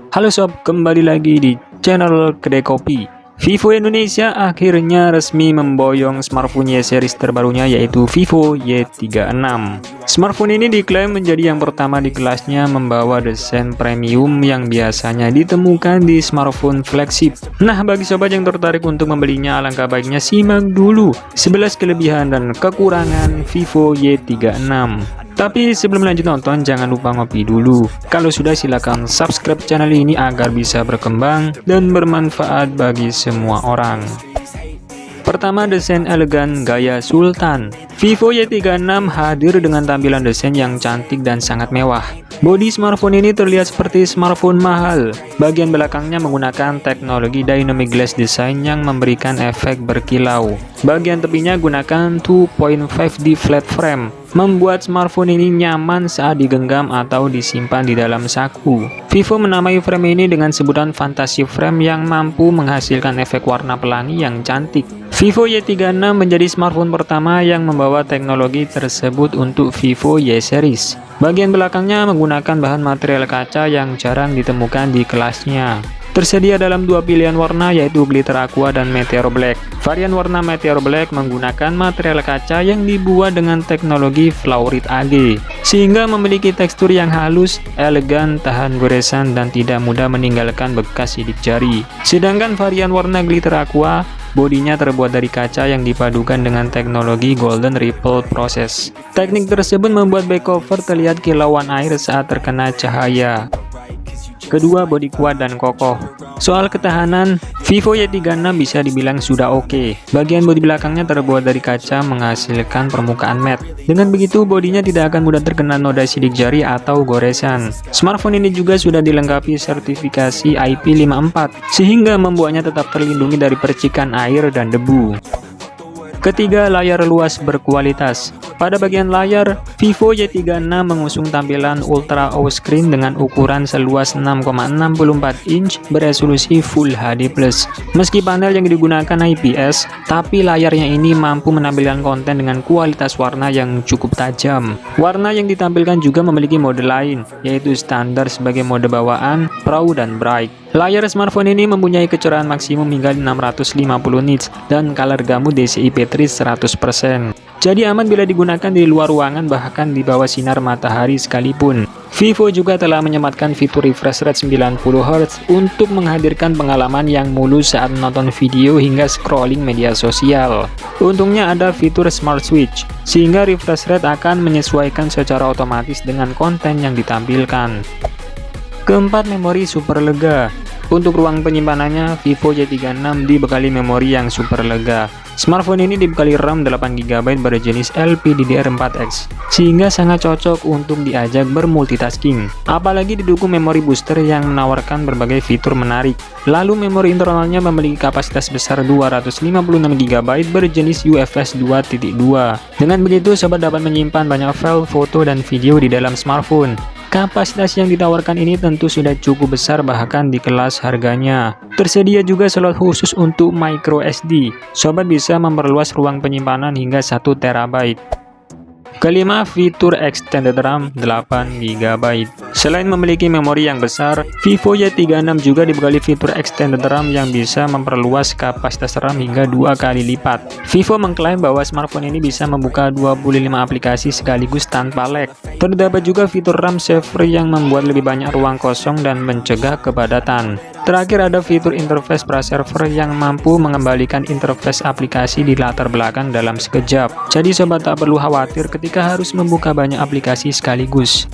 Halo sob, kembali lagi di channel Kedai Kopi. Vivo Indonesia akhirnya resmi memboyong smartphone Y series terbarunya, yaitu Vivo Y36. Smartphone ini diklaim menjadi yang pertama di kelasnya membawa desain premium yang biasanya ditemukan di smartphone flagship. Nah, bagi sobat yang tertarik untuk membelinya, alangkah baiknya simak dulu 11 kelebihan dan kekurangan Vivo Y36. Tapi sebelum lanjut nonton, jangan lupa ngopi dulu. Kalau sudah, silakan subscribe channel ini agar bisa berkembang dan bermanfaat bagi semua orang. Pertama, desain elegan gaya sultan. Vivo Y36 hadir dengan tampilan desain yang cantik dan sangat mewah. Bodi smartphone ini terlihat seperti smartphone mahal. Bagian belakangnya menggunakan teknologi dynamic glass design yang memberikan efek berkilau. Bagian tepinya gunakan 2.5D flat frame, membuat smartphone ini nyaman saat digenggam atau disimpan di dalam saku. Vivo menamai frame ini dengan sebutan Fantasy Frame yang mampu menghasilkan efek warna pelangi yang cantik. Vivo Y36 menjadi smartphone pertama yang membawa teknologi tersebut untuk Vivo Y series. Bagian belakangnya menggunakan bahan material kaca yang jarang ditemukan di kelasnya. Tersedia dalam dua pilihan warna, yaitu glitter aqua dan meteor black. Varian warna meteor black menggunakan material kaca yang dibuat dengan teknologi Fluorid AG, sehingga memiliki tekstur yang halus, elegan, tahan goresan, dan tidak mudah meninggalkan bekas sidik jari. Sedangkan varian warna glitter aqua, bodinya terbuat dari kaca yang dipadukan dengan teknologi Golden Ripple Process. Teknik tersebut membuat back cover terlihat kilauan air saat terkena cahaya. Kedua, bodi kuat dan kokoh. Soal ketahanan, Vivo Y36 bisa dibilang sudah oke. Bagian bodi belakangnya terbuat dari kaca menghasilkan permukaan matte. Dengan begitu, bodinya tidak akan mudah terkena noda sidik jari atau goresan. Smartphone ini juga sudah dilengkapi sertifikasi IP54, sehingga membuatnya tetap terlindungi dari percikan air dan debu. Ketiga, layar luas berkualitas. Pada bagian layar, Vivo Y36 mengusung tampilan Ultra AMOLED screen dengan ukuran seluas 6,64 inch beresolusi Full HD+. Meski panel yang digunakan IPS, tapi layarnya ini mampu menampilkan konten dengan kualitas warna yang cukup tajam. Warna yang ditampilkan juga memiliki mode lain, yaitu standar sebagai mode bawaan, Pro, dan Bright. Layar smartphone ini mempunyai kecerahan maksimum hingga 650 nits dan color gamut DCI P3 100%. Jadi aman bila digunakan di luar ruangan, bahkan di bawah sinar matahari sekalipun. Vivo juga telah menyematkan fitur refresh rate 90Hz untuk menghadirkan pengalaman yang mulus saat menonton video hingga scrolling media sosial. Untungnya ada fitur Smart Switch, sehingga refresh rate akan menyesuaikan secara otomatis dengan konten yang ditampilkan. Keempat, memori super lega. Untuk ruang penyimpanannya, Vivo Y36 dibekali memori yang super lega. Smartphone ini dibekali RAM 8GB berjenis LPDDR4X, sehingga sangat cocok untuk diajak bermultitasking. Apalagi didukung memori booster yang menawarkan berbagai fitur menarik. Lalu memori internalnya memiliki kapasitas besar 256GB berjenis UFS 2.2. Dengan begitu, sobat dapat menyimpan banyak file, foto, dan video di dalam smartphone. Kapasitas yang ditawarkan ini tentu sudah cukup besar, bahkan di kelas harganya. Tersedia juga slot khusus untuk micro SD. Sobat bisa memperluas ruang penyimpanan hingga 1 TB. Kelima, fitur extended RAM 8GB. Selain memiliki memori yang besar, Vivo Y36 juga dibekali fitur extended RAM yang bisa memperluas kapasitas RAM hingga 2 kali lipat. Vivo mengklaim bahwa smartphone ini bisa membuka 25 aplikasi sekaligus tanpa lag. Terdapat juga fitur RAM saver yang membuat lebih banyak ruang kosong dan mencegah kepadatan. Terakhir, ada fitur interface praserver yang mampu mengembalikan interface aplikasi di latar belakang dalam sekejap. Jadi sobat tak perlu khawatir ketika harus membuka banyak aplikasi sekaligus.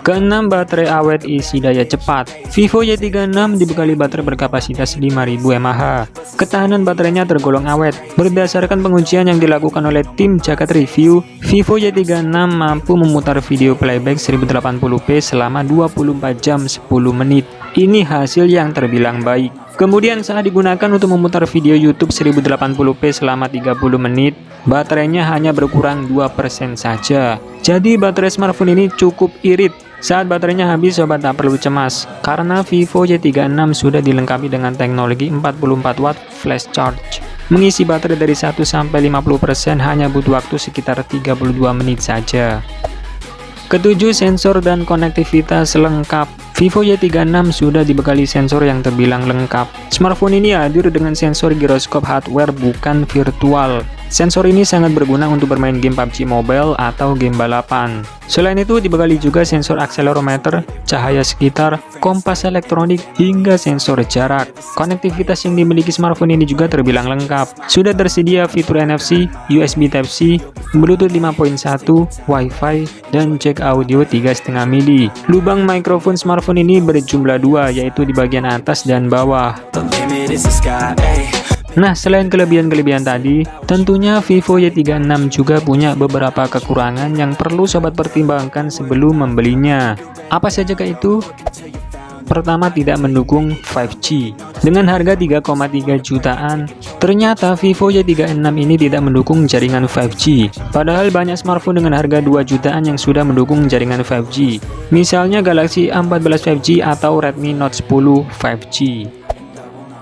Keenam, baterai awet isi daya cepat. Vivo Y36 dibekali baterai berkapasitas 5000 mAh. Ketahanan baterainya tergolong awet. Berdasarkan pengujian yang dilakukan oleh tim Jagat Review, Vivo Y36 mampu memutar video playback 1080p selama 24 jam 10 menit. Ini hasil yang terbilang baik. Kemudian saat digunakan untuk memutar video YouTube 1080p selama 30 menit, baterainya hanya berkurang 2% saja. Jadi baterai smartphone ini cukup irit. Saat baterainya habis, sobat tak perlu cemas, karena Vivo Y36 sudah dilengkapi dengan teknologi 44 watt flash charge. Mengisi baterai dari 1-50% hanya butuh waktu sekitar 32 menit saja. Ketujuh, sensor dan konektivitas lengkap. Vivo Y36 sudah dibekali sensor yang terbilang lengkap. Smartphone ini hadir dengan sensor giroskop hardware bukan virtual. Sensor ini sangat berguna untuk bermain game PUBG Mobile atau game balapan. Selain itu dibekali juga sensor akselerometer, cahaya sekitar, kompas elektronik, hingga sensor jarak. Konektivitas yang dimiliki smartphone ini juga terbilang lengkap. Sudah tersedia fitur NFC, USB Type-C, Bluetooth 5.1, Wi-Fi, dan jack audio 3,5 mili. Lubang mikrofon smartphone ini berjumlah 2, yaitu di bagian atas dan bawah. Nah, selain kelebihan-kelebihan tadi, tentunya Vivo Y36 juga punya beberapa kekurangan yang perlu sobat pertimbangkan sebelum membelinya. Apa saja itu? Pertama, tidak mendukung 5G. Dengan harga 3,3 jutaan, ternyata Vivo Y36 ini tidak mendukung jaringan 5G. Padahal banyak smartphone dengan harga 2 jutaan yang sudah mendukung jaringan 5G. Misalnya Galaxy A14 5G atau Redmi Note 10 5G.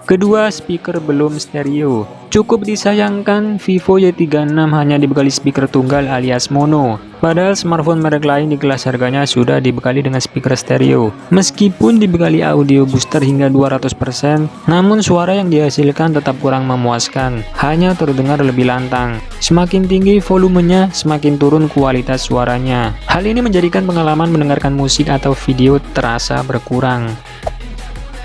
Kedua, speaker belum stereo. Cukup disayangkan, Vivo Y36 hanya dibekali speaker tunggal alias mono. Padahal smartphone merek lain di kelas harganya sudah dibekali dengan speaker stereo. Meskipun dibekali audio booster hingga 200%, namun suara yang dihasilkan tetap kurang memuaskan, hanya terdengar lebih lantang. Semakin tinggi volumenya, semakin turun kualitas suaranya. Hal ini menjadikan pengalaman mendengarkan musik atau video terasa berkurang.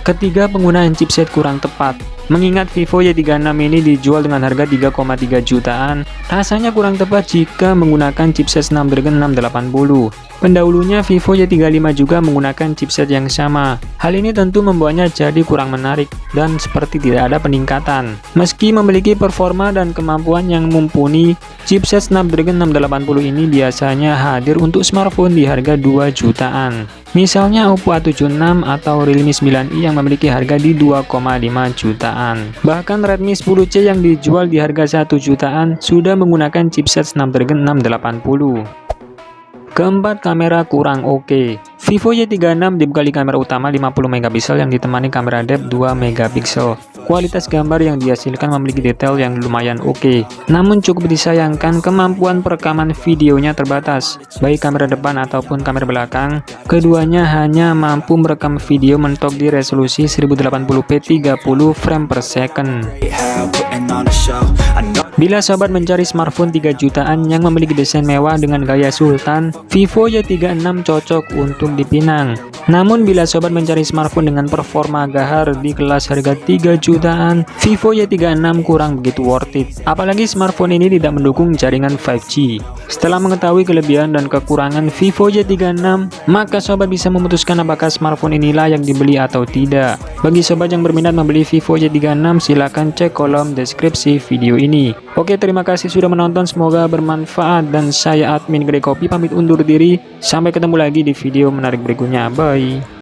Ketiga, penggunaan chipset kurang tepat. Mengingat Vivo Y36 ini dijual dengan harga 3,3 jutaan, rasanya kurang tepat jika menggunakan chipset Snapdragon 680. Pendahulunya Vivo Y35 juga menggunakan chipset yang sama. Hal ini tentu membuatnya jadi kurang menarik dan seperti tidak ada peningkatan. Meski memiliki performa dan kemampuan yang mumpuni, chipset Snapdragon 680 ini biasanya hadir untuk smartphone di harga 2 jutaan. Misalnya Oppo A76 atau Realme 9i yang memiliki harga di 2,5 jutaan. Bahkan Redmi 10C yang dijual di harga 1 jutaan sudah menggunakan chipset Snapdragon 680. Keempat, kamera kurang oke. Vivo Y36 dibekali kamera utama 50 megapiksel yang ditemani kamera depth 2 megapiksel. Kualitas gambar yang dihasilkan memiliki detail yang lumayan oke. Namun cukup disayangkan kemampuan perekaman videonya terbatas. Baik kamera depan ataupun kamera belakang, keduanya hanya mampu merekam video mentok di resolusi 1080p 30 frame per second. Bila sobat mencari smartphone 3 jutaan yang memiliki desain mewah dengan gaya sultan, Vivo Y36 cocok untuk dipinang. Namun bila sobat mencari smartphone dengan performa gahar di kelas harga 3 jutaan, Vivo Y36 kurang begitu worth it. Apalagi smartphone ini tidak mendukung jaringan 5G. Setelah mengetahui kelebihan dan kekurangan Vivo Y36, maka sobat bisa memutuskan apakah smartphone ini layak dibeli atau tidak. Bagi sobat yang berminat membeli Vivo Y36, silahkan cek kolom deskripsi video ini. Oke, terima kasih sudah menonton, semoga bermanfaat, dan saya admin Greg Kopi pamit undur diri. Sampai ketemu lagi di video menarik berikutnya. Bye.